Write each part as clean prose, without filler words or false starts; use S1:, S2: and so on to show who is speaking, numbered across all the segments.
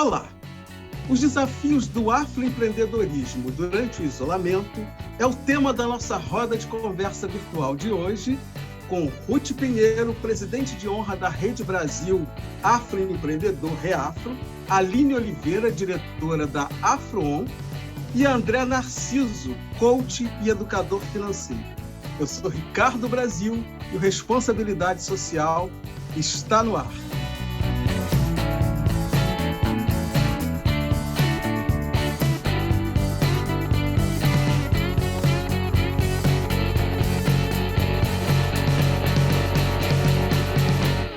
S1: Olá! Os desafios do afroempreendedorismo durante o isolamento é o tema da nossa roda de conversa virtual de hoje, com Ruth Pinheiro, presidente de honra da Rede Brasil Afroempreendedor Reafro, Aline Oliveira, diretora da AfroOn, e André Narciso, coach e educador financeiro. Eu sou Ricardo Brasil e o Responsabilidade Social está no ar.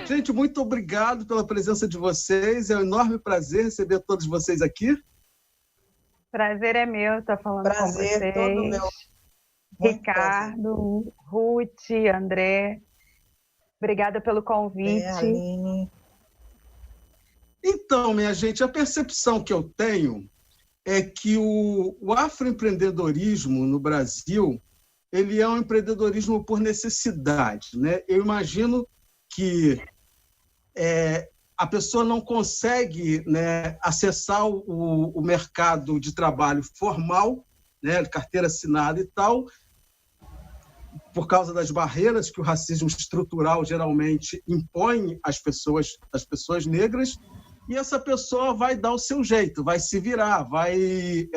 S1: Gente, muito obrigado pela presença de vocês. É um enorme prazer receber todos vocês aqui.
S2: Prazer é meu estar falando com vocês.
S3: Prazer todo meu.
S2: Ricardo, Ruth, André, obrigada pelo convite.
S3: Aline.
S1: Então, minha gente, a percepção que eu tenho é que o afroempreendedorismo no Brasil, ele é um empreendedorismo por necessidade, né? Eu imagino que a pessoa não consegue, né, acessar o mercado de trabalho formal, né, de carteira assinada e tal, por causa das barreiras que o racismo estrutural geralmente impõe às pessoas negras, e essa pessoa vai dar o seu jeito, vai se virar, vai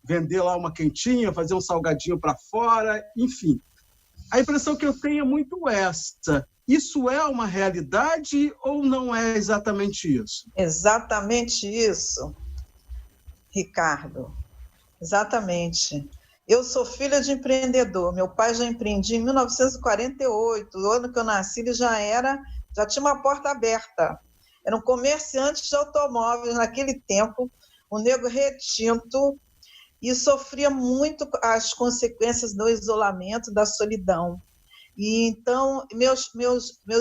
S1: vender lá uma quentinha, fazer um salgadinho para fora, enfim. A impressão que eu tenho é muito essa. Isso é uma realidade ou não é exatamente isso?
S3: Exatamente isso, Ricardo. Exatamente. Eu sou filha de empreendedor. Meu pai já empreendia em 1948. O ano que eu nasci, ele já tinha uma porta aberta. Era um comerciante de automóveis naquele tempo, um negro retinto, e sofria muito as consequências do isolamento, da solidão. E então, meus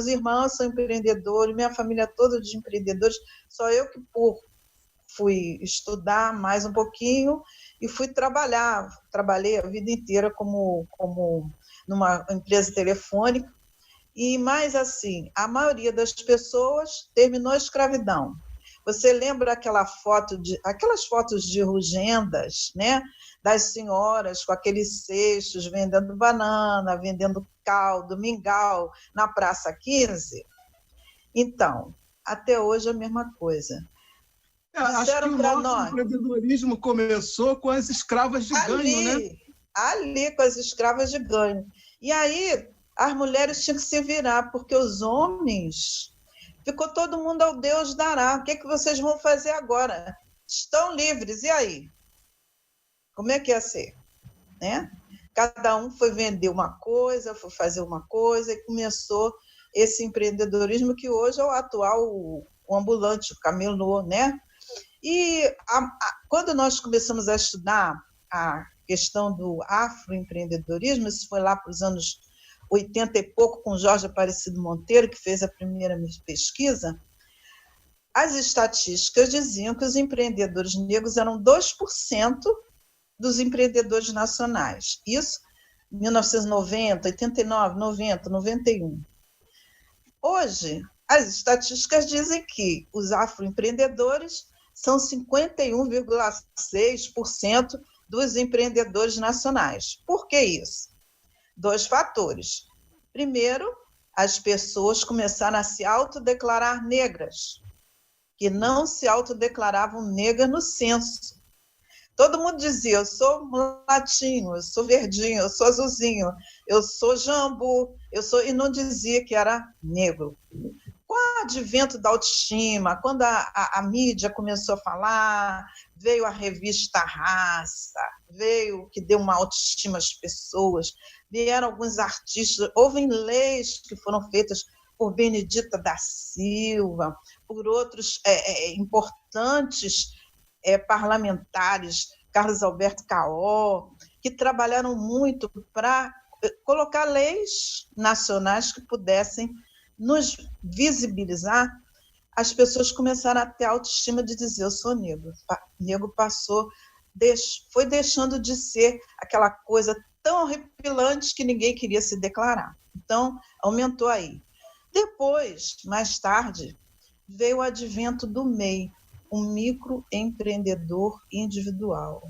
S3: irmãos são empreendedores, minha família toda de empreendedores, só eu que fui estudar mais um pouquinho e fui trabalhar. Trabalhei a vida inteira como numa empresa telefônica, e mais assim, a maioria das pessoas terminou a escravidão. Você lembra aquelas fotos de rugendas, né? Das senhoras com aqueles cestos vendendo banana, vendendo caldo, mingau na Praça 15? Então, até hoje é a mesma coisa.
S1: Acho que o nosso empreendedorismo começou com as escravas de ganho, né?
S3: Ali, com as escravas de ganho. E aí, as mulheres tinham que se virar, porque os homens... Ficou todo mundo ao Deus dará. O que vocês vão fazer agora? Estão livres, e aí? Como é que ia ser? Né? Cada um foi vender uma coisa, foi fazer uma coisa, e começou esse empreendedorismo que hoje é o atual, o ambulante, o camelô, né? E quando nós começamos a estudar a questão do afroempreendedorismo, isso foi lá para os anos 80 e pouco, com Jorge Aparecido Monteiro, que fez a primeira pesquisa, as estatísticas diziam que os empreendedores negros eram 2% dos empreendedores nacionais. Isso em 1990, 89, 90, 91. Hoje, as estatísticas dizem que os afroempreendedores são 51,6% dos empreendedores nacionais. Por que isso? 2 fatores. Primeiro, as pessoas começaram a se autodeclarar negras, que não se autodeclaravam negras no censo. Todo mundo dizia, eu sou mulatinho, eu sou verdinho, eu sou azulzinho, eu sou jambu, e não dizia que era negro. Com o advento da autoestima, quando a mídia começou a falar, veio a revista Raça, veio que deu uma autoestima às pessoas, vieram alguns artistas, houve leis que foram feitas por Benedita da Silva, por outros importantes parlamentares, Carlos Alberto Caó, que trabalharam muito para colocar leis nacionais que pudessem nos visibilizar. As pessoas começaram a ter autoestima de dizer, eu sou negro. Negro foi deixando de ser aquela coisa tão horripilante que ninguém queria se declarar. Então, aumentou aí. Depois, mais tarde, veio o advento do MEI. um microempreendedor individual.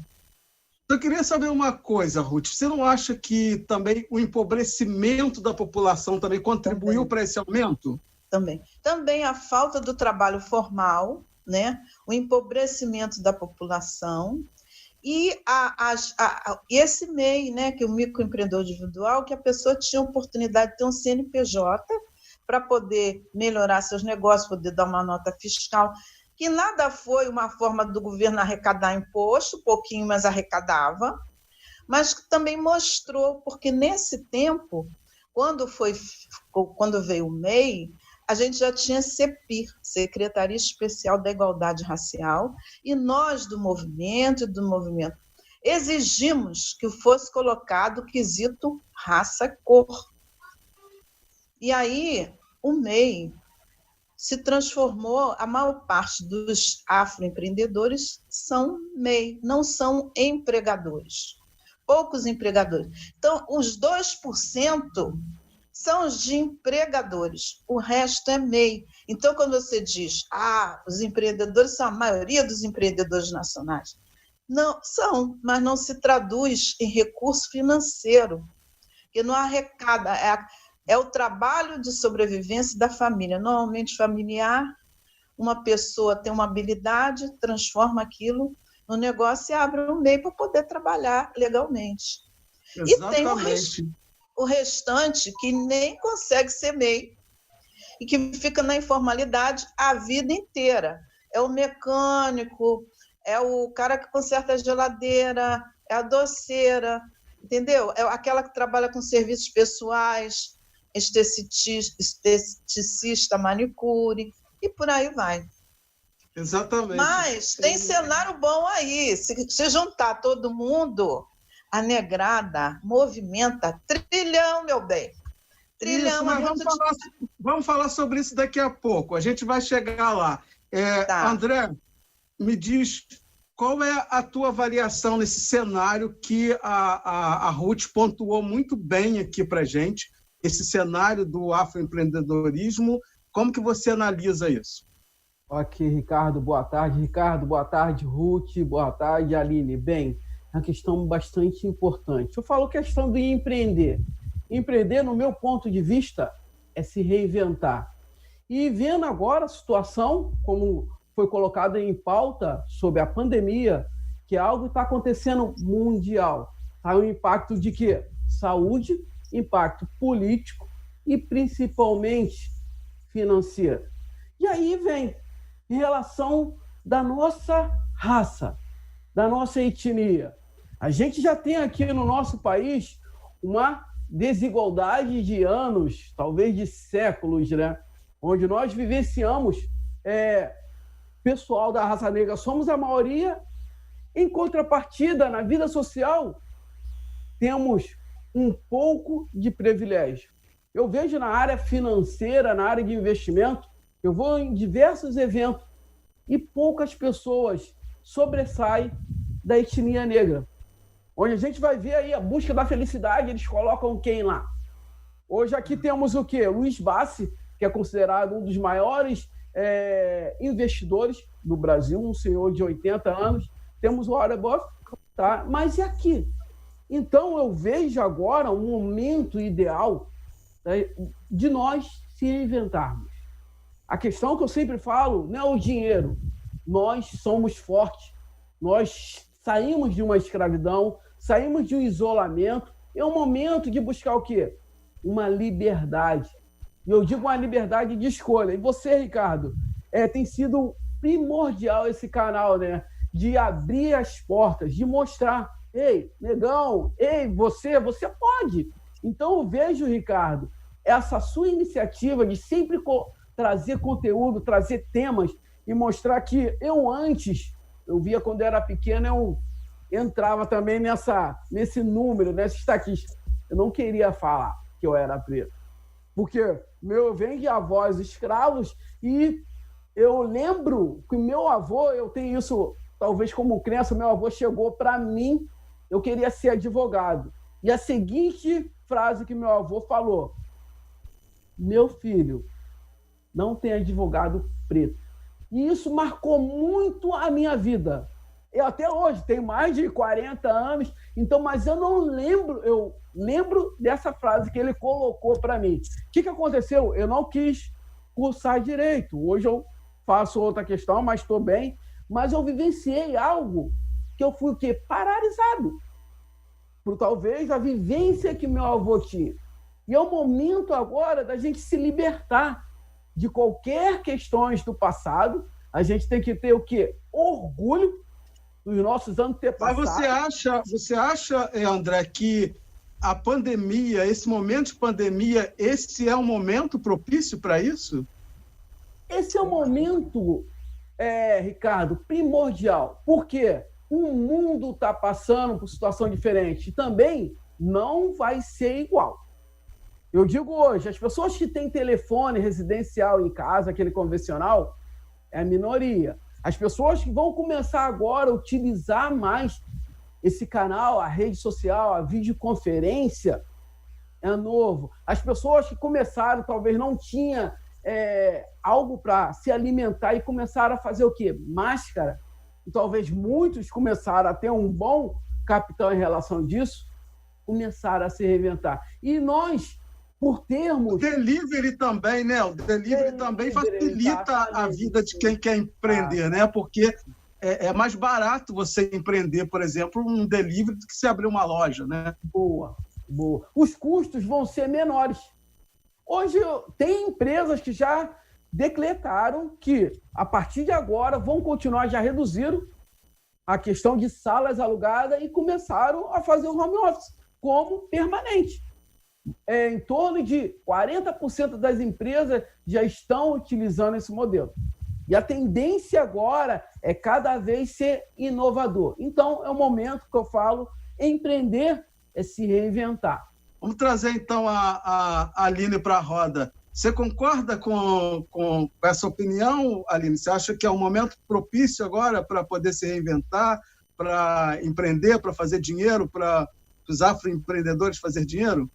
S1: Eu queria saber uma coisa, Ruth. Você não acha que também o empobrecimento da população também contribuiu para esse aumento?
S3: Também a falta do trabalho formal, né? O empobrecimento da população e esse MEI, né? Que é o microempreendedor individual, que a pessoa tinha a oportunidade de ter um CNPJ para poder melhorar seus negócios, poder dar uma nota fiscal, que nada foi uma forma do governo arrecadar imposto, pouquinho, mas arrecadava, mas que também mostrou, porque nesse tempo, quando veio o MEI, a gente já tinha CEPIR, Secretaria Especial da Igualdade Racial, e nós do movimento exigimos que fosse colocado o quesito raça-cor. E aí, o MEI se transformou, a maior parte dos afroempreendedores são MEI, não são empregadores. Poucos empregadores. Então, os 2% são os de empregadores, o resto é MEI. Então, quando você diz, os empreendedores são a maioria dos empreendedores nacionais, não são, mas não se traduz em recurso financeiro, que não arrecada, é o trabalho de sobrevivência da família, normalmente familiar. Uma pessoa tem uma habilidade, transforma aquilo no negócio e abre um MEI para poder trabalhar legalmente.
S1: Exatamente.
S3: E tem o restante que nem consegue ser MEI e que fica na informalidade a vida inteira. É o mecânico, é o cara que conserta a geladeira, é a doceira, entendeu? É aquela que trabalha com serviços pessoais, esteticista, manicure, e por aí vai.
S1: Exatamente.
S3: Mas tem cenário bom aí. Se juntar todo mundo, a negrada movimenta trilhão, meu bem. Trilhão.
S1: Isso, mas vamos falar sobre isso daqui a pouco. A gente vai chegar lá.
S3: Tá.
S1: André, me diz qual é a tua avaliação nesse cenário que a Ruth pontuou muito bem aqui para a gente, esse cenário do afroempreendedorismo. Como que você analisa isso?
S4: Ok, Ricardo, boa tarde. Ricardo, boa tarde. Ruth, boa tarde. Aline, bem, é uma questão bastante importante. Eu falo questão de empreender. Empreender, no meu ponto de vista, é se reinventar. E vendo agora a situação, como foi colocada em pauta sobre a pandemia, que é algo que está acontecendo mundial. Há um impacto de quê? Saúde, impacto político e principalmente financeiro. E aí vem em relação da nossa raça, da nossa etnia. A gente já tem aqui no nosso país uma desigualdade de anos, talvez de séculos, né? Onde nós vivenciamos pessoal da raça negra, somos a maioria. Em contrapartida, na vida social, temos um pouco de privilégio. Eu vejo na área financeira, na área de investimento, eu vou em diversos eventos e poucas pessoas sobressaem da etnia negra. Onde a gente vai ver aí a busca da felicidade, eles colocam quem lá? Hoje aqui temos o quê? Luiz Bassi, que é considerado um dos maiores investidores do Brasil, um senhor de 80 anos. Temos o Warren Buffett, tá? Mas e aqui? Então, eu vejo agora um momento ideal, né, de nós se reinventarmos. A questão que eu sempre falo não é o dinheiro. Nós somos fortes. Nós saímos de uma escravidão, saímos de um isolamento. É um momento de buscar o quê? Uma liberdade. E eu digo uma liberdade de escolha. E você, Ricardo, tem sido primordial esse canal, né? De abrir as portas, de mostrar, ei, negão, ei, você pode. Então eu vejo, Ricardo, essa sua iniciativa de sempre trazer conteúdo, trazer temas e mostrar que eu via quando eu era pequeno, eu entrava também nesse número, nessa estatística. Eu não queria falar que eu era preto, porque eu venho de avós escravos e eu lembro que meu avô, eu tenho isso talvez como crença, meu avô chegou para mim, eu queria ser advogado. E a seguinte frase que meu avô falou: meu filho, não tem advogado preto. E isso marcou muito a minha vida. Eu até hoje tenho mais de 40 anos, então, mas eu lembro dessa frase que ele colocou para mim. O que aconteceu? Eu não quis cursar direito. Hoje eu faço outra questão, mas estou bem. Mas eu vivenciei algo que eu fui o quê? Paralisado. Por talvez a vivência que meu avô tinha. E é o momento agora da gente se libertar de qualquer questões do passado. A gente tem que ter o quê? Orgulho dos nossos antepassados.
S1: Mas você acha, André, que a pandemia, esse momento de pandemia, esse é um momento propício para isso?
S4: Esse é um momento, Ricardo, primordial. Por quê? O mundo está passando por situação diferente. E também não vai ser igual. Eu digo hoje, as pessoas que têm telefone residencial em casa, aquele convencional, é a minoria. As pessoas que vão começar agora a utilizar mais esse canal, a rede social, a videoconferência, é novo. As pessoas que começaram, talvez não tinham algo para se alimentar e começaram a fazer o quê? Máscara. E talvez muitos começaram a ter um bom capital em relação disso, começaram a se reinventar. E nós, por termos...
S1: O delivery também, né? O delivery também facilita a vida de quem quer empreender, né? Porque é mais barato você empreender, por exemplo, um delivery do que se abrir uma loja, né?
S4: Boa. Os custos vão ser menores. Hoje tem empresas que já decretaram que, a partir de agora, vão continuar, já reduziram a questão de salas alugadas e começaram a fazer o home office como permanente. Em torno de 40% das empresas já estão utilizando esse modelo. E a tendência agora é cada vez ser inovador. Então, é o momento que eu falo, empreender é se reinventar.
S1: Vamos trazer, então, a Aline para a roda. Você concorda com essa opinião, Aline? Você acha que é um momento propício agora para poder se reinventar, para empreender, para fazer dinheiro, para os afroempreendedores fazer dinheiro?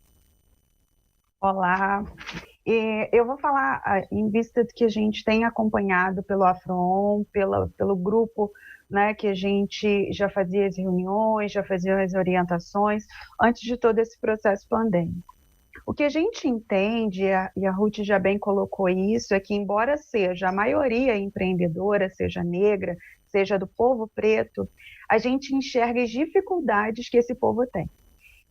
S2: Olá, eu vou falar em vista de que a gente tem acompanhado pelo Afron, pelo grupo, né, que a gente já fazia as reuniões, já fazia as orientações antes de todo esse processo pandêmico. O que a gente entende, e a Ruth já bem colocou isso, é que embora seja a maioria empreendedora, seja negra, seja do povo preto, a gente enxerga as dificuldades que esse povo tem.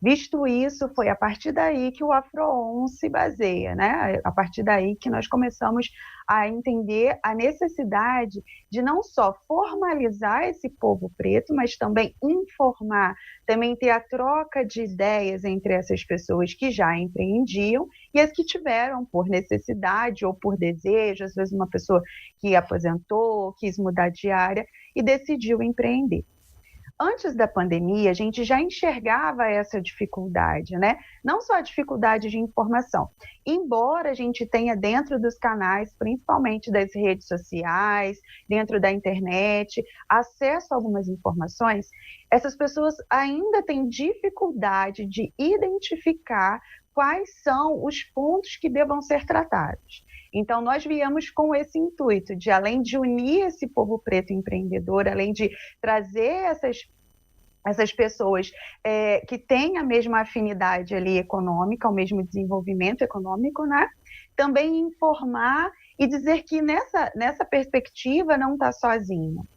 S2: Visto isso, foi a partir daí que o Afro-On se baseia, né? A partir daí que nós começamos a entender a necessidade de não só formalizar esse povo preto, mas também informar, também ter a troca de ideias entre essas pessoas que já empreendiam e as que tiveram por necessidade ou por desejo, às vezes uma pessoa que aposentou, quis mudar de área e decidiu empreender. Antes da pandemia, a gente já enxergava essa dificuldade, né? Não só a dificuldade de informação. Embora a gente tenha dentro dos canais, principalmente das redes sociais, dentro da internet, acesso a algumas informações, essas pessoas ainda têm dificuldade de identificar quais são os pontos que devam ser tratados. Então, nós viemos com esse intuito de, além de unir esse povo preto empreendedor, além de trazer essas pessoas que têm a mesma afinidade ali econômica, o mesmo desenvolvimento econômico, né? Também informar e dizer que nessa perspectiva não está sozinho.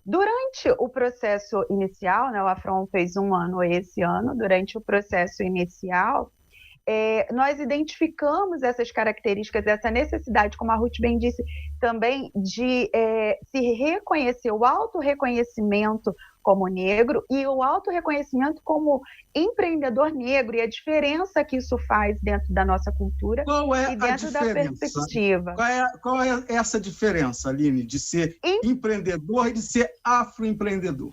S2: Durante o processo inicial, né, o Afron fez 1 ano esse ano, durante o processo inicial, nós identificamos essas características, essa necessidade, como a Ruth bem disse, também de se reconhecer, o autorreconhecimento como negro e o autorreconhecimento como empreendedor negro e a diferença que isso faz dentro da nossa cultura e dentro da perspectiva.
S1: Qual é essa diferença, Aline, de ser empreendedor e de ser afroempreendedor?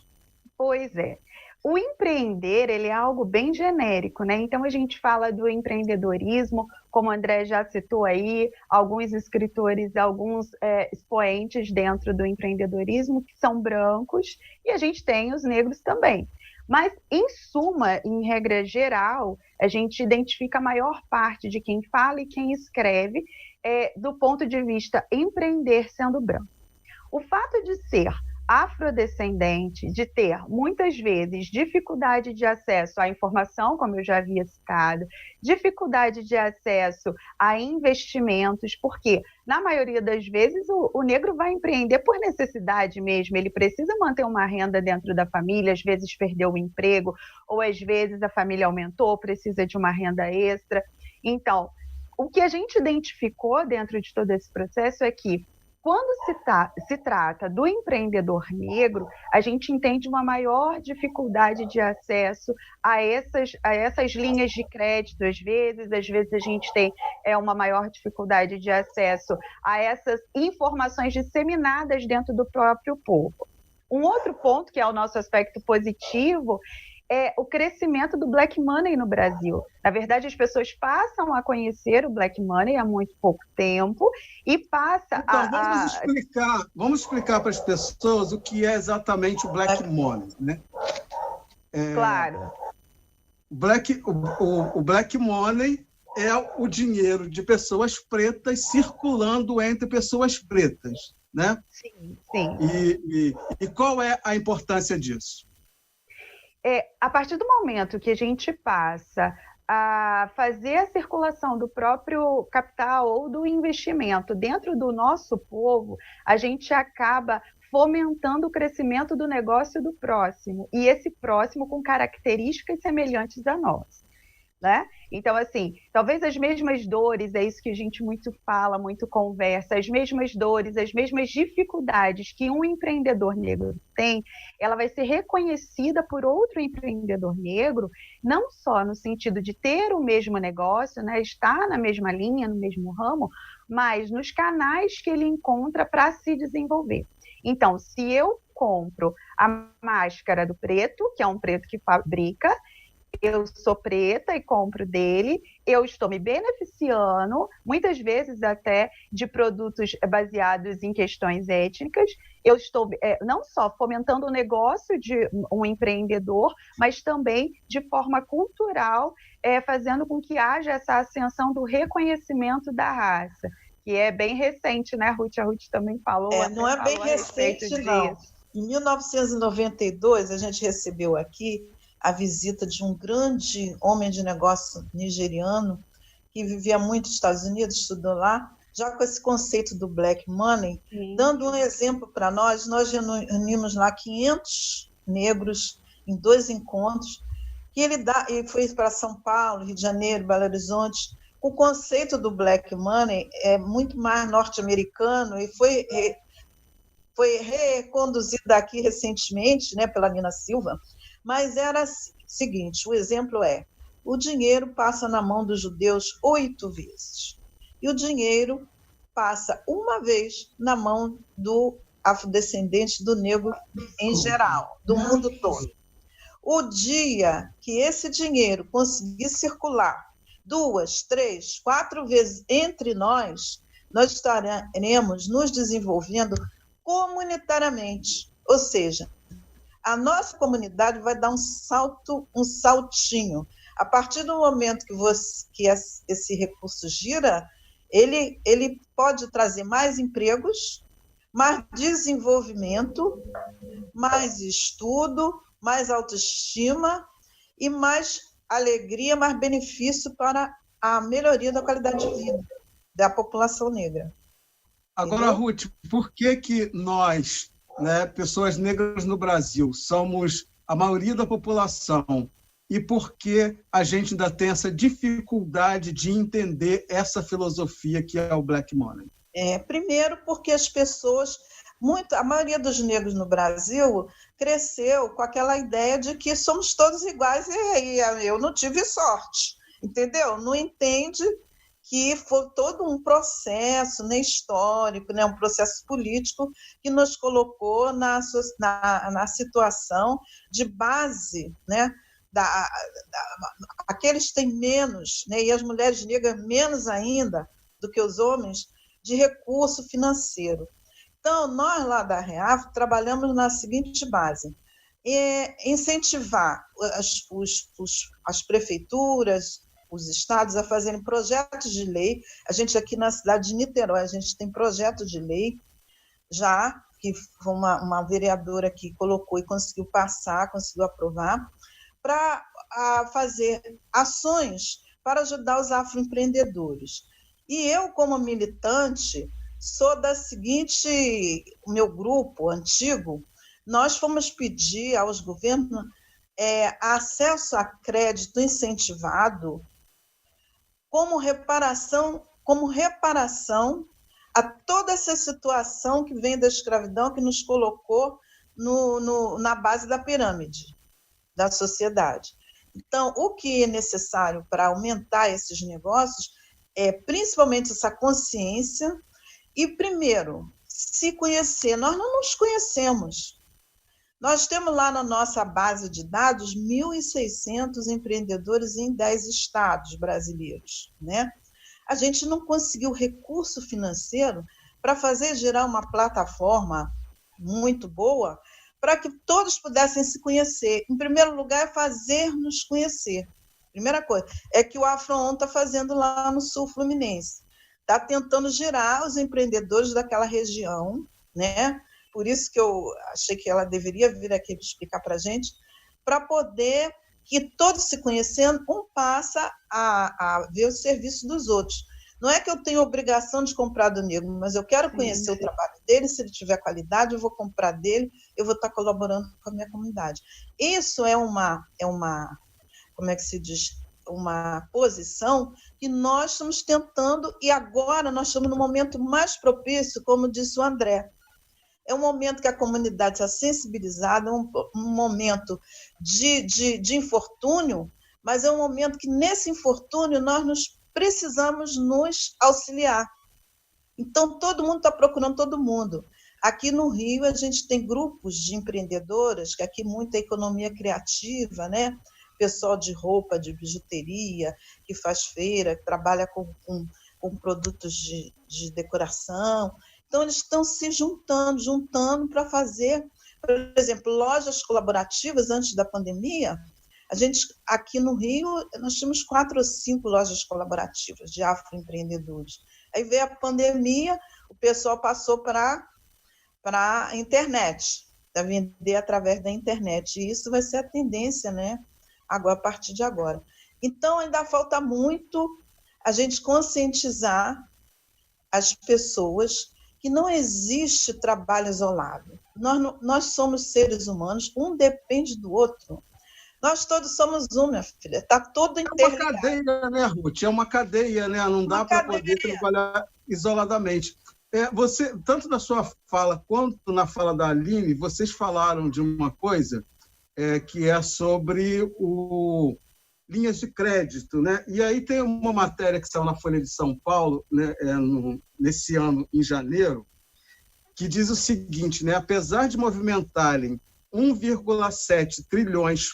S2: Pois é. O empreender, ele é algo bem genérico, né? Então, a gente fala do empreendedorismo, como o André já citou aí, alguns escritores, alguns expoentes dentro do empreendedorismo que são brancos, e a gente tem os negros também. Mas, em suma, em regra geral, a gente identifica a maior parte de quem fala e quem escreve do ponto de vista empreender sendo branco. o fato de ser afrodescendente, de ter, muitas vezes, dificuldade de acesso à informação, como eu já havia citado, dificuldade de acesso a investimentos, porque, na maioria das vezes, o negro vai empreender por necessidade mesmo, ele precisa manter uma renda dentro da família, às vezes perdeu o emprego, ou às vezes a família aumentou, precisa de uma renda extra. Então, o que a gente identificou dentro de todo esse processo é que, quando se trata do empreendedor negro, a gente entende uma maior dificuldade de acesso a essas linhas de crédito, às vezes a gente tem uma maior dificuldade de acesso a essas informações disseminadas dentro do próprio povo. Um outro ponto, que é o nosso aspecto positivo, é o crescimento do black money no Brasil. Na verdade, as pessoas passam a conhecer o black money há muito pouco tempo e passa
S1: então, vamos explicar para as pessoas o que é exatamente o black money, né?
S2: Claro.
S1: O black money é o dinheiro de pessoas pretas circulando entre pessoas pretas, né?
S2: Sim, sim.
S1: E qual é a importância disso?
S2: A partir do momento que a gente passa a fazer a circulação do próprio capital ou do investimento dentro do nosso povo, a gente acaba fomentando o crescimento do negócio do próximo, e esse próximo com características semelhantes a nós, né? Então, assim, talvez as mesmas dores, é isso que a gente muito fala, muito conversa, as mesmas dores, as mesmas dificuldades que um empreendedor negro tem, ela vai ser reconhecida por outro empreendedor negro, não só no sentido de ter o mesmo negócio, né, estar na mesma linha, no mesmo ramo, mas nos canais que ele encontra para se desenvolver. Então, se eu compro a máscara do preto, que é um preto que fabrica, eu sou preta e compro dele, eu estou me beneficiando, muitas vezes até de produtos baseados em questões étnicas, eu estou não só fomentando o negócio de um empreendedor, mas também de forma cultural, fazendo com que haja essa ascensão do reconhecimento da raça, que é bem recente, né, Ruth? A Ruth também falou.
S3: Não é bem recente, não. Em 1992, a gente recebeu aqui a visita de um grande homem de negócio nigeriano que vivia muito nos Estados Unidos, estudou lá, já com esse conceito do black money. Sim. Dando um exemplo para nós reunimos lá 500 negros em 2 encontros, e foi para São Paulo, Rio de Janeiro, Belo Horizonte. O conceito do black money é muito mais norte-americano e foi reconduzido aqui recentemente, né, pela Nina Silva. Mas era o seguinte, o exemplo o dinheiro passa na mão dos judeus 8 vezes, e o dinheiro passa uma vez na mão do afrodescendente, do negro em geral, do mundo todo. O dia que esse dinheiro conseguir circular 2, 3, 4 vezes entre nós estaremos nos desenvolvendo comunitariamente, ou seja, a nossa comunidade vai dar um saltinho. A partir do momento que esse recurso gira, ele pode trazer mais empregos, mais desenvolvimento, mais estudo, mais autoestima e mais alegria, mais benefício para a melhoria da qualidade de vida da população negra.
S1: Agora, entendeu? Ruth, por que nós, né, pessoas negras no Brasil, somos a maioria da população, e por que a gente ainda tem essa dificuldade de entender essa filosofia que é o black money?
S3: Primeiro, porque as pessoas, a maioria dos negros no Brasil cresceu com aquela ideia de que somos todos iguais, e eu não tive sorte, entendeu? Não entende que foi todo um processo, né, histórico, né, um processo político que nos colocou na situação de base, né, aqueles têm menos, né, e as mulheres negras menos ainda do que os homens, de recurso financeiro. Então, nós lá da REAF trabalhamos na seguinte base: incentivar as prefeituras, os estados a fazerem projetos de lei. A gente aqui na cidade de Niterói, a gente tem projeto de lei já que foi uma vereadora que colocou e conseguiu passar, conseguiu aprovar, para fazer ações para ajudar os afroempreendedores. E eu, como militante, sou da seguinte, o meu grupo antigo, nós fomos pedir aos governos acesso a crédito incentivado como reparação a toda essa situação que vem da escravidão, que nos colocou na base da pirâmide da sociedade. Então, o que é necessário para aumentar esses negócios é principalmente essa consciência e, primeiro, se conhecer. Nós não nos conhecemos. Nós temos lá na nossa base de dados 1.600 empreendedores em 10 estados brasileiros, né? A gente não conseguiu recurso financeiro para fazer gerar uma plataforma muito boa para que todos pudessem se conhecer. Em primeiro lugar, é fazer-nos conhecer. Primeira coisa, é que o Afro-On está fazendo lá no Sul Fluminense. Está tentando gerar os empreendedores daquela região, né? Por isso que eu achei que ela deveria vir aqui explicar para a gente, para poder que todos se conhecendo, um passa a ver o serviço dos outros. Não é que eu tenho obrigação de comprar do negro, mas eu quero conhecer o trabalho dele, se ele tiver qualidade, eu vou comprar dele, eu vou estar colaborando com a minha comunidade. Isso é uma como é que se diz? Uma posição que nós estamos tentando, e agora nós estamos no momento mais propício, como disse o André. É um momento que a comunidade está sensibilizada, um momento de infortúnio, mas é um momento que, nesse infortúnio, nós precisamos nos auxiliar. Então, todo mundo está procurando todo mundo. Aqui no Rio, a gente tem grupos de empreendedoras, que aqui muita economia criativa, né? Pessoal de roupa, de bijuteria, que faz feira, que trabalha com produtos de decoração. Então, eles estão se juntando para fazer, por exemplo, lojas colaborativas antes da pandemia. A gente, aqui no Rio, nós tínhamos 4 ou 5 lojas colaborativas de afroempreendedores. Aí veio a pandemia, o pessoal passou para a internet, para vender através da internet. E isso vai ser a tendência, né? Agora, a partir de agora. Então, ainda falta muito a gente conscientizar as pessoas que não existe trabalho isolado. Nós somos seres humanos, um depende do outro. Nós todos somos um, minha filha. Está tudo interligado.
S1: É uma cadeia, né, Ruth? É uma cadeia, né? Não dá para poder trabalhar isoladamente. Você, tanto na sua fala quanto na fala da Aline, vocês falaram de uma coisa que é sobre linhas de crédito, né? E aí tem uma matéria que saiu na Folha de São Paulo, né, nesse ano, em janeiro, que diz o seguinte, né? Apesar de movimentarem 1,7 trilhões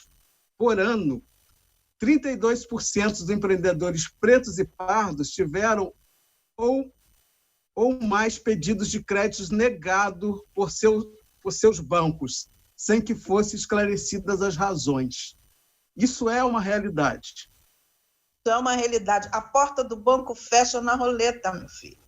S1: por ano, 32% dos empreendedores pretos e pardos tiveram ou mais pedidos de créditos negados por seus bancos, sem que fossem esclarecidas as razões. Isso é uma realidade.
S3: Isso é uma realidade. A porta do banco fecha na roleta, meu filho.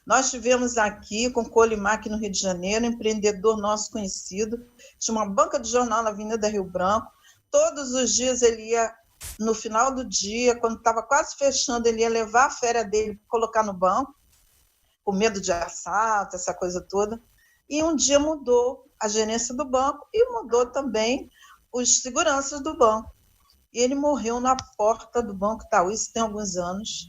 S3: Nós tivemos aqui, com Colimac, no Rio de Janeiro, um empreendedor nosso conhecido, tinha uma banca de jornal na Avenida Rio Branco. Todos os dias ele ia, no final do dia, quando estava quase fechando, ele ia levar a férias dele para colocar no banco, com medo de assalto, essa coisa toda. E um dia mudou a gerência do banco e mudou também os seguranças do banco. E ele morreu na porta do Banco Itaú, isso tem alguns anos,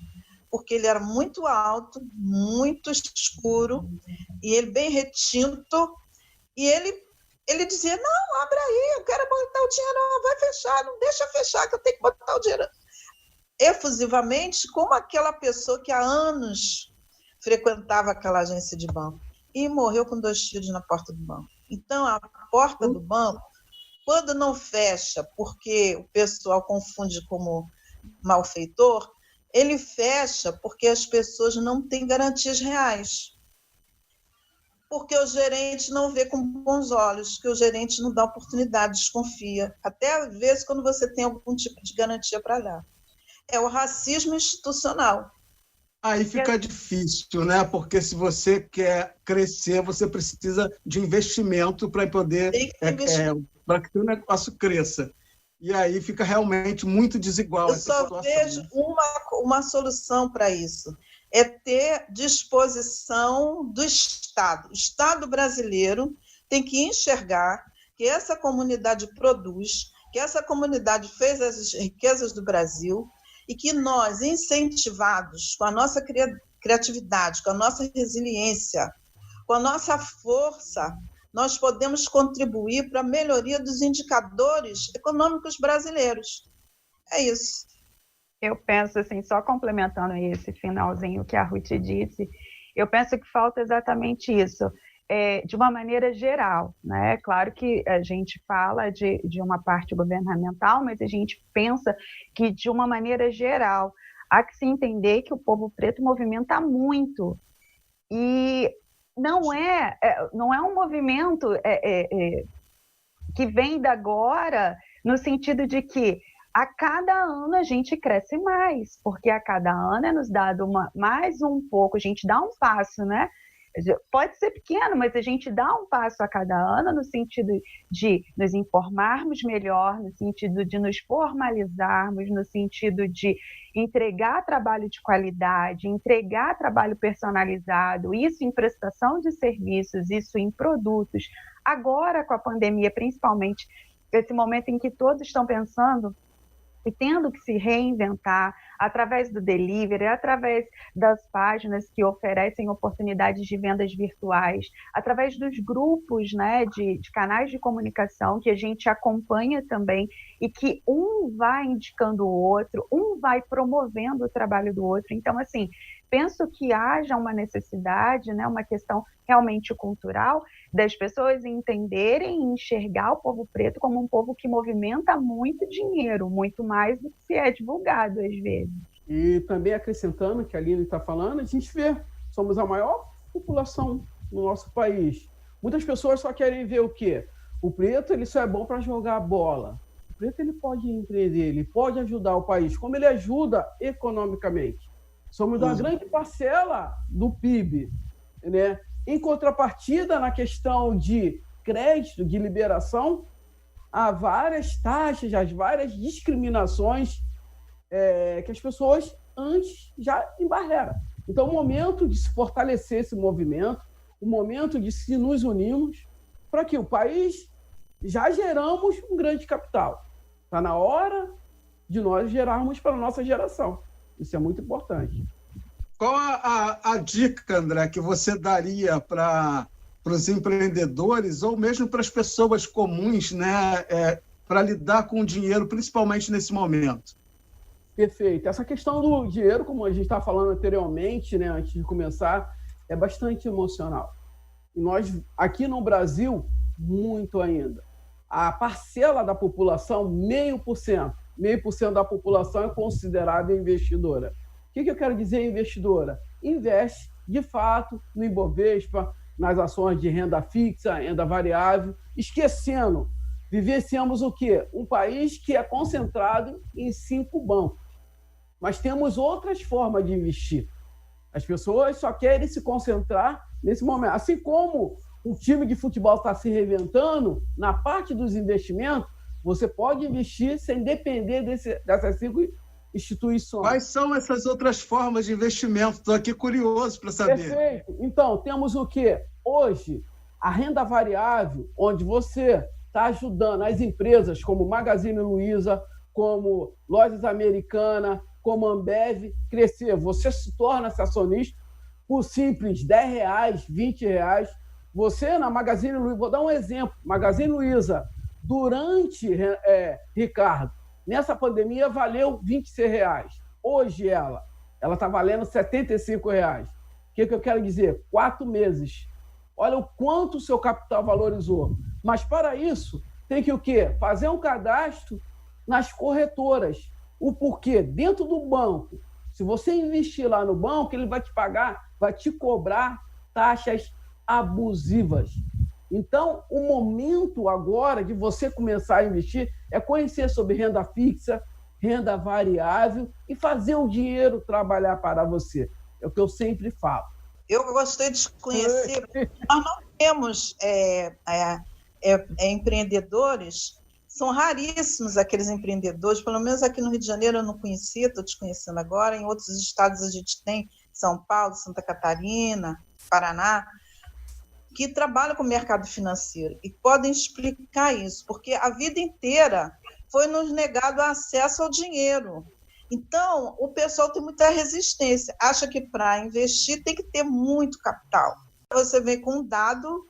S3: porque ele era muito alto, muito escuro, e ele bem retinto, e ele dizia, não, abre aí, eu quero botar o dinheiro, não, vai fechar, não deixa fechar, que eu tenho que botar o dinheiro. Efusivamente, como aquela pessoa que há anos frequentava aquela agência de banco, e morreu com 2 tiros na porta do banco. Então, a porta do banco, quando não fecha, porque o pessoal confunde como malfeitor, ele fecha porque as pessoas não têm garantias reais. Porque o gerente não vê com bons olhos, que o gerente não dá oportunidade, desconfia. Até às vezes quando você tem algum tipo de garantia para dar. É o racismo institucional.
S1: Aí fica difícil, né? Porque se você quer crescer, você precisa de investimento para poder para que o negócio cresça. E aí fica realmente muito desigual essa situação.
S3: Eu só vejo uma solução para isso. É ter disposição do Estado. O Estado brasileiro tem que enxergar que essa comunidade produz, que essa comunidade fez as riquezas do Brasil e que nós, incentivados com a nossa criatividade, com a nossa resiliência, com a nossa força, nós podemos contribuir para a melhoria dos indicadores econômicos brasileiros. É isso.
S2: Eu penso assim, só complementando esse finalzinho que a Ruth disse, eu penso que falta exatamente isso, de uma maneira geral, né? Claro que a gente fala de uma parte governamental, mas a gente pensa que, de uma maneira geral, há que se entender que o povo preto movimenta muito. E não é um movimento que vem da agora, no sentido de que a cada ano a gente cresce mais, porque a cada ano é nos dado mais um pouco, a gente dá um passo, né? Pode ser pequeno, mas a gente dá um passo a cada ano no sentido de nos informarmos melhor, no sentido de nos formalizarmos, no sentido de entregar trabalho de qualidade, entregar trabalho personalizado, isso em prestação de serviços, isso em produtos. Agora, com a pandemia, principalmente, esse momento em que todos estão pensando e tendo que se reinventar através do delivery, através das páginas que oferecem oportunidades de vendas virtuais, através dos grupos, né, de canais de comunicação que a gente acompanha também e que um vai indicando o outro, um vai promovendo o trabalho do outro. Então, assim, penso que haja uma necessidade, né, uma questão realmente cultural, das pessoas entenderem e enxergar o povo preto como um povo que movimenta muito dinheiro, muito mais do que se é divulgado às vezes.
S4: E também acrescentando que a Aline está falando, a gente vê, somos a maior população no nosso país. Muitas pessoas só querem ver o quê? O preto ele só é bom para jogar bola. O preto ele pode empreender, ele pode ajudar o país, como ele ajuda economicamente. Somos uma grande parcela do PIB, né? Em contrapartida, na questão de crédito, de liberação, há várias taxas, as várias discriminações que as pessoas antes já embarreram. Então, o momento de se fortalecer esse movimento, o momento de se nos unirmos, para que o país já geramos um grande capital. Está na hora de nós gerarmos para a nossa geração. Isso é muito importante.
S1: Qual a dica, André, que você daria para os empreendedores ou mesmo para as pessoas comuns, né, para lidar com o dinheiro, principalmente nesse momento?
S4: Perfeito. Essa questão do dinheiro, como a gente estava falando anteriormente, né, antes de começar, é bastante emocional. E nós, aqui no Brasil, muito ainda. A parcela da população, 0,5% da população é considerada investidora. O que eu quero dizer investidora? Investe, de fato, no Ibovespa, nas ações de renda fixa, renda variável, esquecendo, vivenciamos o quê? Um país que é concentrado em 5 bancos. Mas temos outras formas de investir. As pessoas só querem se concentrar nesse momento. Assim como o time de futebol está se reinventando, na parte dos investimentos, você pode investir sem depender dessas 5 instituições.
S1: Quais são essas outras formas de investimento? Estou aqui curioso para saber.
S4: Perfeito. Então, temos o quê? Hoje, a renda variável, onde você está ajudando as empresas como Magazine Luiza, como Lojas Americanas, como Ambev, crescer. Você se torna acionista por simples R$10, R$20. Você, na Magazine Luiza, vou dar um exemplo, Magazine Luiza, durante, Ricardo, nessa pandemia valeu R$26. Hoje ela está valendo R$75. O que eu quero dizer? 4 meses. Olha o quanto o seu capital valorizou. Mas para isso, tem que o quê? Fazer um cadastro nas corretoras. O porquê? Dentro do banco. Se você investir lá no banco, ele vai te pagar, vai te cobrar taxas abusivas. Então, o momento agora de você começar a investir é conhecer sobre renda fixa, renda variável e fazer o dinheiro trabalhar para você. É o que eu sempre falo.
S3: Eu gostei de conhecer, porque nós não temos empreendedores, são raríssimos aqueles empreendedores, pelo menos aqui no Rio de Janeiro eu não conhecia, estou te conhecendo agora, em outros estados a gente tem, São Paulo, Santa Catarina, Paraná, que trabalham com o mercado financeiro e podem explicar isso, porque a vida inteira foi nos negado acesso ao dinheiro. Então, o pessoal tem muita resistência, acha que para investir tem que ter muito capital. Você vem com um dado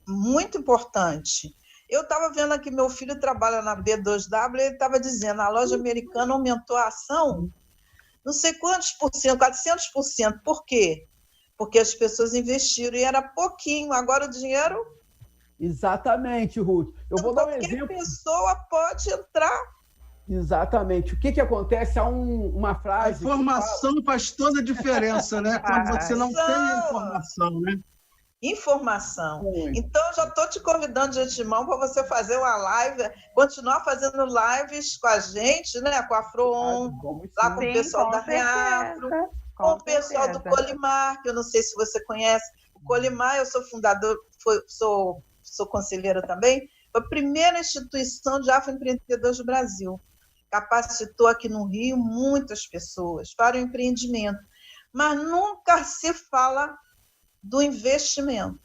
S3: muito importante. Eu estava vendo aqui, meu filho trabalha na B2W, ele estava dizendo, a loja americana aumentou a ação, não sei quantos por cento, 400%. Por quê? Porque as pessoas investiram e era pouquinho, agora o dinheiro...
S4: Exatamente, Ruth. Eu vou dar um exemplo.
S3: Qualquer pessoa pode entrar.
S4: Exatamente. O que acontece? Há uma frase...
S1: A informação faz toda a diferença, né? Quando você não tem a informação, né?
S3: Informação. Então, já estou te convidando de antemão para você fazer uma live, continuar fazendo lives com a gente, né? Com a Afroon, lá com o pessoal da Reafro, com o pessoal do Colimar, que eu não sei se você conhece. O Colimar, eu sou fundador, sou conselheira também, foi a primeira instituição de afroempreendedores do Brasil. Capacitou aqui no Rio muitas pessoas para o empreendimento, mas nunca se fala do investimento,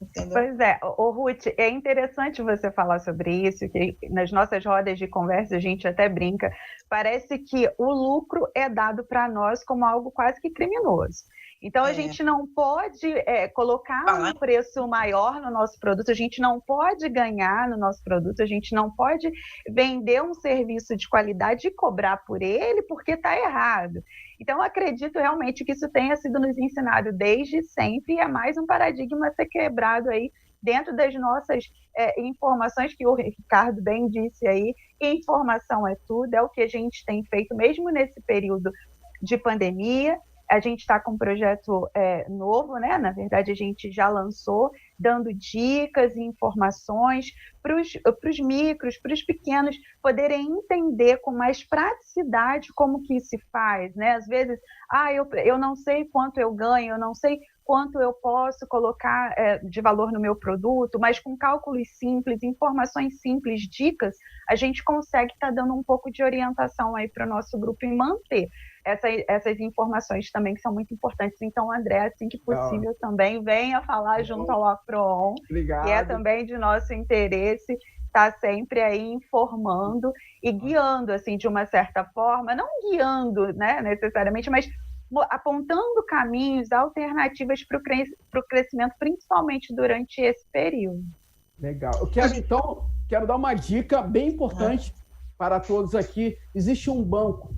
S3: entendeu?
S2: Pois é, Ruth, é interessante você falar sobre isso, que nas nossas rodas de conversa a gente até brinca, parece que o lucro é dado para nós como algo quase que criminoso. Então, a gente não pode colocar um preço maior no nosso produto, a gente não pode ganhar no nosso produto, a gente não pode vender um serviço de qualidade e cobrar por ele porque está errado. Então, acredito realmente que isso tenha sido nos ensinado desde sempre e é mais um paradigma a ser quebrado aí dentro das nossas informações que o Ricardo bem disse aí. Informação é tudo, é o que a gente tem feito mesmo nesse período de pandemia. A gente está com um projeto novo, né? Na verdade, a gente já lançou, dando dicas e informações para os micros, para os pequenos poderem entender com mais praticidade como que se faz, né? Às vezes, eu não sei quanto eu ganho, eu não sei quanto eu posso colocar de valor no meu produto, mas com cálculos simples, informações simples, dicas, a gente consegue estar dando um pouco de orientação aí para o nosso grupo e manter essas informações também que são muito importantes. Então, André, assim que possível, também venha falar junto ao Afroon, que é também de nosso interesse, está sempre aí informando e guiando, assim, de uma certa forma, não guiando, né, necessariamente, mas apontando caminhos, alternativas para o crescimento, principalmente durante esse período.
S4: Legal. Eu quero dar uma dica bem importante para todos aqui. Existe um banco.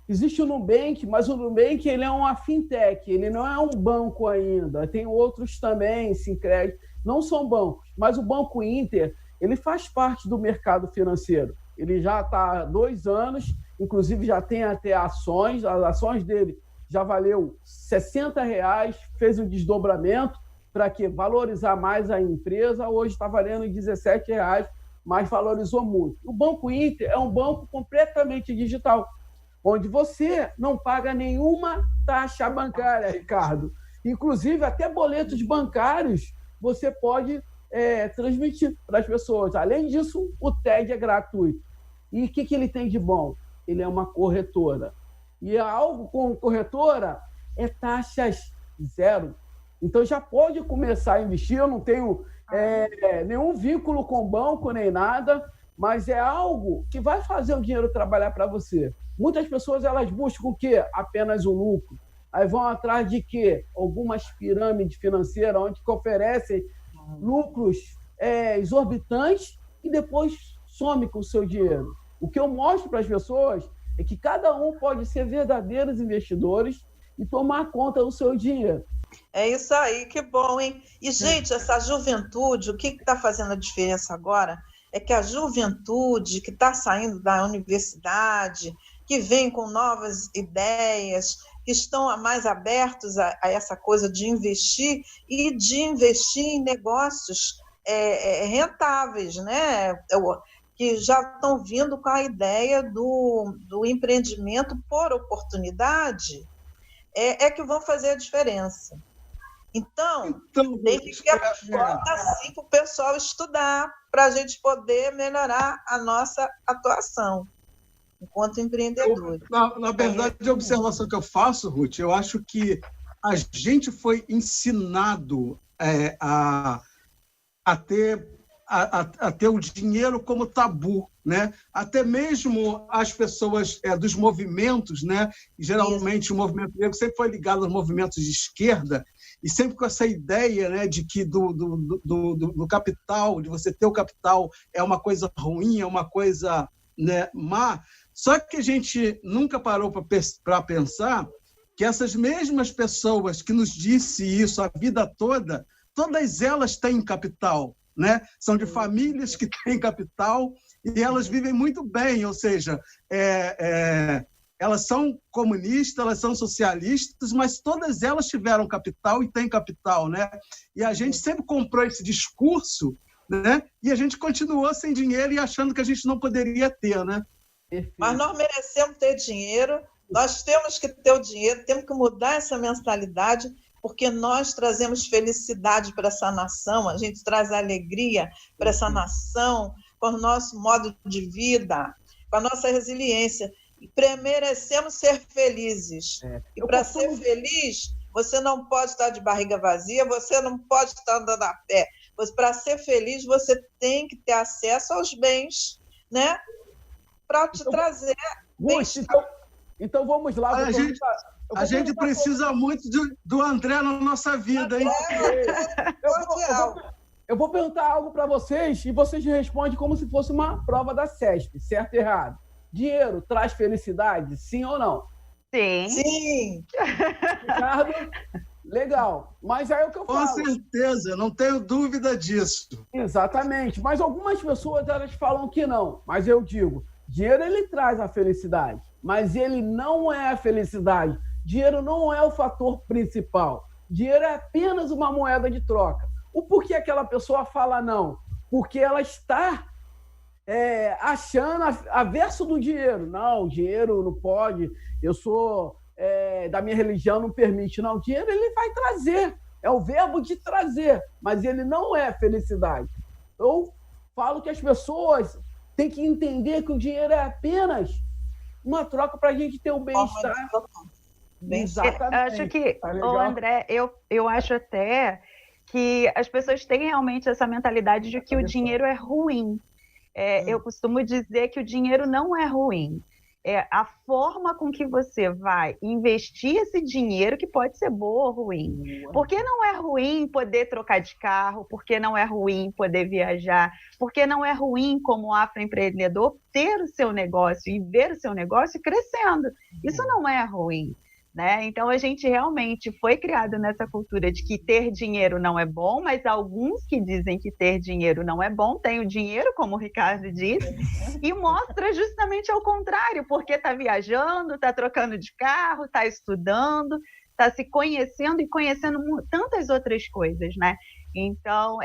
S4: Existe o Nubank, mas o Nubank ele é uma fintech, ele não é um banco ainda. Tem outros também, Sincred, não são bancos. Mas o Banco Inter, ele faz parte do mercado financeiro. Ele já está há 2 anos, inclusive já tem até ações. As ações dele já valeu R$60, fez um desdobramento para valorizar mais a empresa. Hoje está valendo R$17, mas valorizou muito. O Banco Inter é um banco completamente digital, onde você não paga nenhuma taxa bancária, Ricardo. Inclusive, até boletos bancários você pode transmitir para as pessoas. Além disso, o TED é gratuito. E o que ele tem de bom? Ele é uma corretora. E algo com corretora é taxas zero. Então, já pode começar a investir. Eu não tenho nenhum vínculo com o banco, nem nada, mas é algo que vai fazer o dinheiro trabalhar para você. Muitas pessoas elas buscam o quê? Apenas o lucro. Aí vão atrás de quê? Algumas pirâmides financeiras onde que oferecem lucros exorbitantes e depois some com o seu dinheiro. O que eu mostro para as pessoas é que cada um pode ser verdadeiros investidores e tomar conta do seu dinheiro.
S3: É isso aí, que bom, hein? E, gente, essa juventude, o que está fazendo a diferença agora é que a juventude que está saindo da universidade, que vem com novas ideias, que estão mais abertos a essa coisa de investir e de investir em negócios rentáveis, né? Que já estão vindo com a ideia do empreendimento por oportunidade, é que vão fazer a diferença. Então tem que ter conta assim para o pessoal estudar, para a gente poder melhorar a nossa atuação enquanto empreendedor.
S1: Na verdade, a observação que eu faço, Ruth, eu acho que a gente foi ensinado a ter o dinheiro como tabu, né? Até mesmo as pessoas dos movimentos, né? Geralmente o movimento negro sempre foi ligado aos movimentos de esquerda e sempre com essa ideia, né, de que do capital, de você ter o capital é uma coisa ruim, é uma coisa, né, má. Só que a gente nunca parou para pensar que essas mesmas pessoas que nos disse isso a vida toda, todas elas têm capital, né? São de famílias que têm capital e elas vivem muito bem, ou seja, elas são comunistas, elas são socialistas, mas todas elas tiveram capital e têm capital, né? E a gente sempre comprou esse discurso, né? E a gente continuou sem dinheiro e achando que a gente não poderia ter, né?
S3: Mas nós merecemos ter dinheiro, nós temos que ter o dinheiro, temos que mudar essa mentalidade, porque nós trazemos felicidade para essa nação, a gente traz alegria para essa nação, com o nosso modo de vida, com a nossa resiliência. E merecemos ser felizes. E para ser feliz, você não pode estar de barriga vazia, você não pode estar andando a pé. Para ser feliz, você tem que ter acesso aos bens, né? Para te trazer bem-estar.
S4: Então vamos lá.
S1: A gente precisa muito do André na nossa vida, hein?
S4: Eu vou perguntar algo para vocês e vocês respondem como se fosse uma prova da CESP, certo e errado. Dinheiro traz felicidade, sim ou não?
S2: Sim.
S3: Sim.
S4: Ricardo, legal. Mas aí é o que eu falo.
S1: Com certeza, não tenho dúvida disso.
S4: Exatamente. Mas algumas pessoas elas falam que não. Mas eu digo, dinheiro ele traz a felicidade, mas ele não é a felicidade. Dinheiro não é o fator principal. Dinheiro é apenas uma moeda de troca. O porquê aquela pessoa fala não? Porque ela está achando averso do dinheiro. Não, o dinheiro não pode, eu sou da minha religião, não permite. Não, o dinheiro ele vai trazer, é o verbo de trazer, mas ele não é felicidade. Eu falo que as pessoas têm que entender que o dinheiro é apenas uma troca para a gente ter o bem-estar.
S2: Exatamente. Eu acho que, André, eu acho até que as pessoas têm realmente essa mentalidade de que o dinheiro é ruim. Eu costumo dizer que o dinheiro não é ruim. É a forma com que você vai investir esse dinheiro que pode ser boa ou ruim. Porque não é ruim poder trocar de carro, porque não é ruim poder viajar, porque não é ruim como afroempreendedor ter o seu negócio e ver o seu negócio crescendo. Isso não é ruim. Né? Então, a gente realmente foi criado nessa cultura de que ter dinheiro não é bom, mas alguns que dizem que ter dinheiro não é bom, têm o dinheiro, como o Ricardo disse, e mostra justamente ao contrário, porque está viajando, está trocando de carro, está estudando, está se conhecendo e conhecendo tantas outras coisas, né? Então,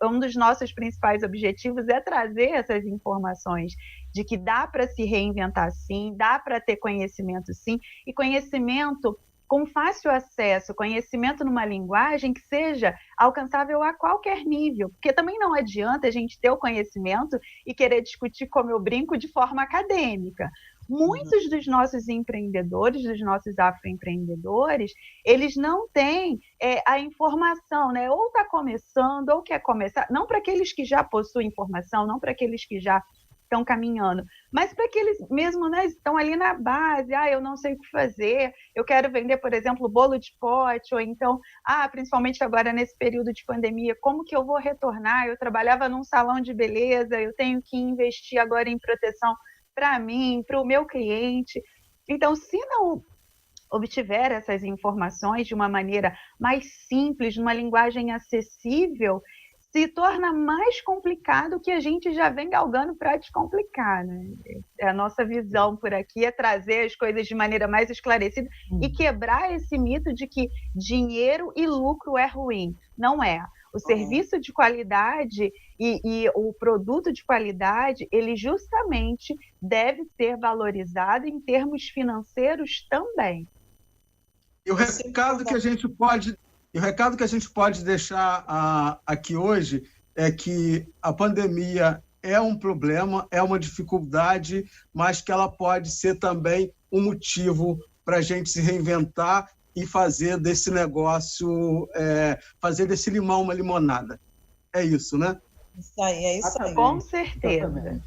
S2: um dos nossos principais objetivos é trazer essas informações de que dá para se reinventar sim, dá para ter conhecimento sim, e conhecimento com fácil acesso, conhecimento numa linguagem que seja alcançável a qualquer nível, porque também não adianta a gente ter o conhecimento e querer discutir, como eu brinco, de forma acadêmica. Muitos dos nossos empreendedores, dos nossos afroempreendedores, eles não têm a informação, né? Ou está começando, ou quer começar, não para aqueles que já possuem informação, não para aqueles que já estão caminhando, mas para aqueles mesmo, né, estão ali na base, eu não sei o que fazer, eu quero vender, por exemplo, bolo de pote, ou então, principalmente agora nesse período de pandemia, como que eu vou retornar? Eu trabalhava num salão de beleza, eu tenho que investir agora em proteção para mim, para o meu cliente. Então, se não obtiver essas informações de uma maneira mais simples, numa linguagem acessível, se torna mais complicado, que a gente já vem galgando para descomplicar, né? A nossa visão por aqui é trazer as coisas de maneira mais esclarecida e quebrar esse mito de que dinheiro e lucro é ruim. Não é. O serviço de qualidade e o produto de qualidade, ele justamente deve ser valorizado em termos financeiros também.
S1: E o recado que a gente pode deixar aqui hoje é que a pandemia é um problema, é uma dificuldade, mas que ela pode ser também um motivo para a gente se reinventar e fazer desse negócio, fazer desse limão uma limonada. É isso, né?
S3: Isso aí, é isso aí.
S2: Com certeza.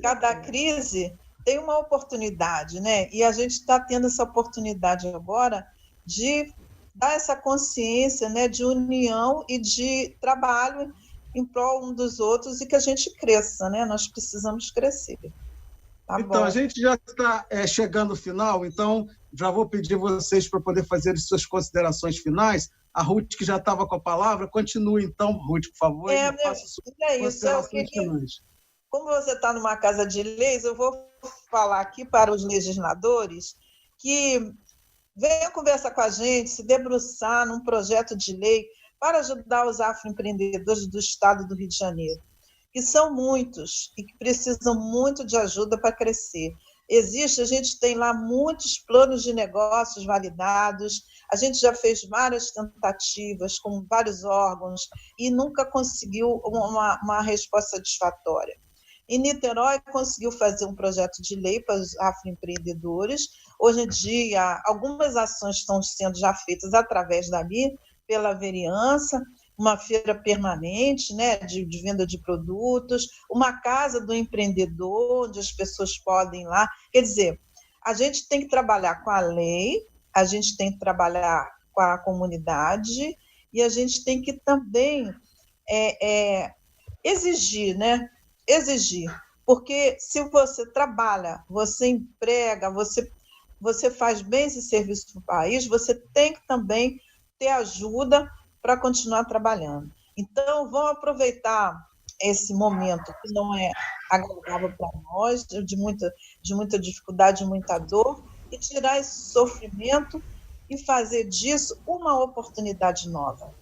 S3: Cada crise tem uma oportunidade, né? E a gente está tendo essa oportunidade agora de dar essa consciência, né, de união e de trabalho em prol um dos outros e que a gente cresça, né? Nós precisamos crescer. Tá
S1: então,
S3: bom.
S1: a gente já está chegando ao final, então já vou pedir vocês para poder fazer as suas considerações finais. A Ruth, que já estava com a palavra, continue então, Ruth, por favor.
S3: Como você está numa casa de leis, eu vou falar aqui para os legisladores que venham conversar com a gente, se debruçar num projeto de lei para ajudar os afroempreendedores do estado do Rio de Janeiro, que são muitos e que precisam muito de ajuda para crescer. A gente tem lá muitos planos de negócios validados, a gente já fez várias tentativas com vários órgãos e nunca conseguiu uma resposta satisfatória. Em Niterói, conseguiu fazer um projeto de lei para os afroempreendedores. Hoje em dia, algumas ações estão sendo já feitas através dali, pela vereança, uma feira permanente, né, de venda de produtos, uma casa do empreendedor, onde as pessoas podem ir lá. Quer dizer, a gente tem que trabalhar com a lei, a gente tem que trabalhar com a comunidade e a gente tem que também exigir, né? Exigir, porque se você trabalha, você emprega, você faz bem esse serviço para o país, você tem que também ter ajuda para continuar trabalhando. Então, vamos aproveitar esse momento que não é agradável para nós, de muita dificuldade, de muita dor, e tirar esse sofrimento e fazer disso uma oportunidade nova.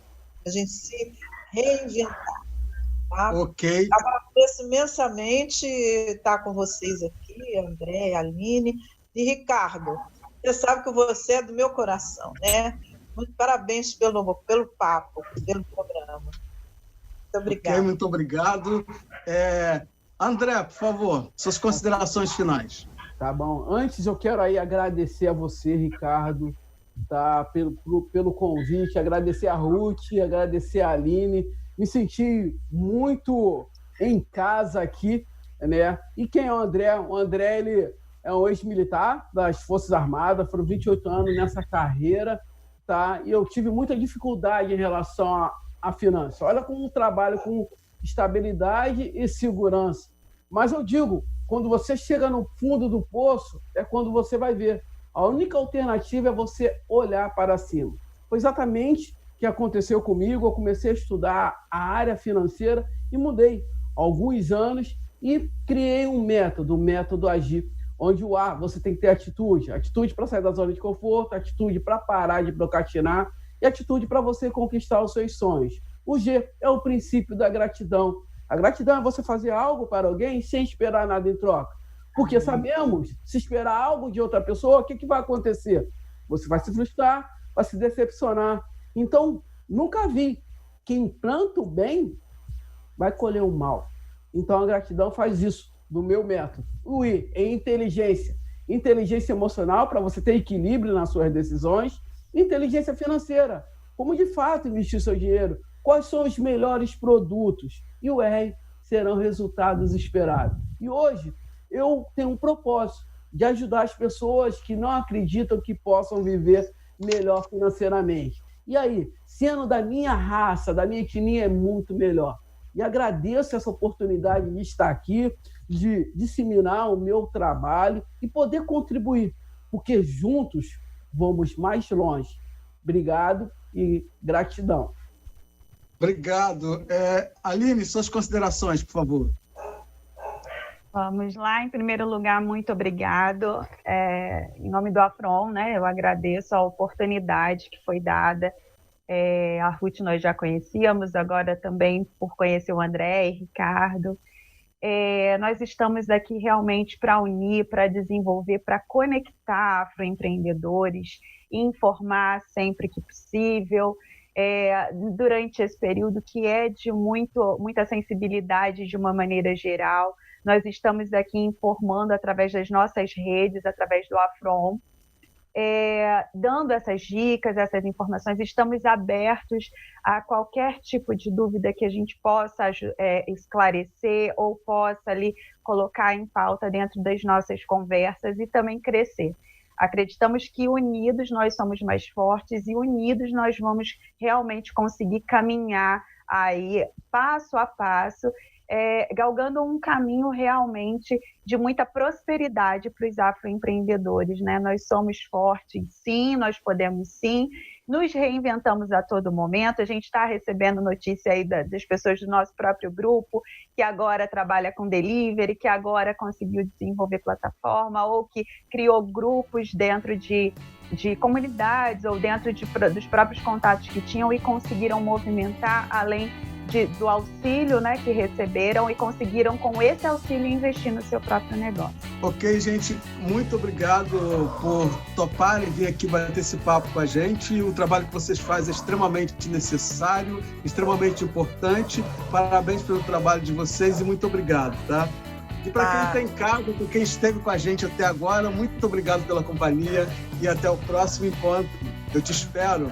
S3: A gente se reinventar. Tá?
S1: Ok.
S3: Agradeço imensamente estar com vocês aqui, André, Aline e Ricardo. Você sabe que você é do meu coração, né? Muito parabéns pelo papo, pelo programa. Muito obrigada.
S1: Ok, muito obrigado. André, por favor, suas considerações finais.
S4: Tá bom. Antes, eu quero aí agradecer a você, Ricardo, tá, pelo convite, agradecer a Ruth, agradecer a Aline. Me senti muito em casa aqui, né? E quem é o André? O André, ele é um ex-militar das Forças Armadas, foram 28 anos nessa carreira, tá? E eu tive muita dificuldade em relação à finança. Olha como eu trabalho com estabilidade e segurança. Mas eu digo, quando você chega no fundo do poço, é quando você vai ver. A única alternativa é você olhar para cima. Foi exatamente que aconteceu comigo. Eu comecei a estudar a área financeira e mudei alguns anos e criei um método, o método Agir, onde o A, você tem que ter atitude para sair da zona de conforto, atitude para parar de procrastinar e atitude para você conquistar os seus sonhos. O G é o princípio da gratidão. A gratidão é você fazer algo para alguém sem esperar nada em troca. Porque sabemos, se esperar algo de outra pessoa, o que vai acontecer? Você vai se frustrar, vai se decepcionar. Então, nunca vi quem planta o bem vai colher o mal. Então, a gratidão faz isso, do meu método. O I é inteligência. Inteligência emocional, para você ter equilíbrio nas suas decisões. Inteligência financeira, como de fato investir seu dinheiro. Quais são os melhores produtos? E o R serão resultados esperados. E hoje, eu tenho um propósito de ajudar as pessoas que não acreditam que possam viver melhor financeiramente. E aí, sendo da minha raça, da minha etnia, é muito melhor. E agradeço essa oportunidade de estar aqui, de disseminar o meu trabalho e poder contribuir, porque juntos vamos mais longe. Obrigado e gratidão.
S1: Obrigado. Aline, suas considerações, por favor.
S2: Vamos lá. Em primeiro lugar, muito obrigado. Em nome do Afron, né, eu agradeço a oportunidade que foi dada. A Ruth nós já conhecíamos, agora também por conhecer o André e Ricardo. Nós estamos aqui realmente para unir, para desenvolver, para conectar afroempreendedores, informar sempre que possível, durante esse período que é de muita sensibilidade de uma maneira geral. Nós estamos aqui informando através das nossas redes, através do AfroOn, dando essas dicas, essas informações. Estamos abertos a qualquer tipo de dúvida que a gente possa esclarecer ou possa ali colocar em pauta dentro das nossas conversas e também crescer. Acreditamos que unidos nós somos mais fortes e unidos nós vamos realmente conseguir caminhar aí passo a passo, galgando um caminho realmente de muita prosperidade para os afroempreendedores, né? Nós somos fortes, sim, nós podemos sim, nos reinventamos a todo momento. A gente está recebendo notícia aí das pessoas do nosso próprio grupo, que agora trabalha com delivery, que agora conseguiu desenvolver plataforma, ou que criou grupos dentro de comunidades ou dentro dos próprios contatos que tinham e conseguiram movimentar além do auxílio, né, que receberam e conseguiram com esse auxílio investir no seu próprio negócio.
S1: Ok, gente, muito obrigado por toparem vir aqui bater esse papo com a gente. O trabalho que vocês fazem é extremamente necessário, extremamente importante. Parabéns pelo trabalho de vocês e muito obrigado, tá? E para quem está em casa, para quem esteve com a gente até agora, muito obrigado pela companhia e até o próximo encontro. Eu te espero.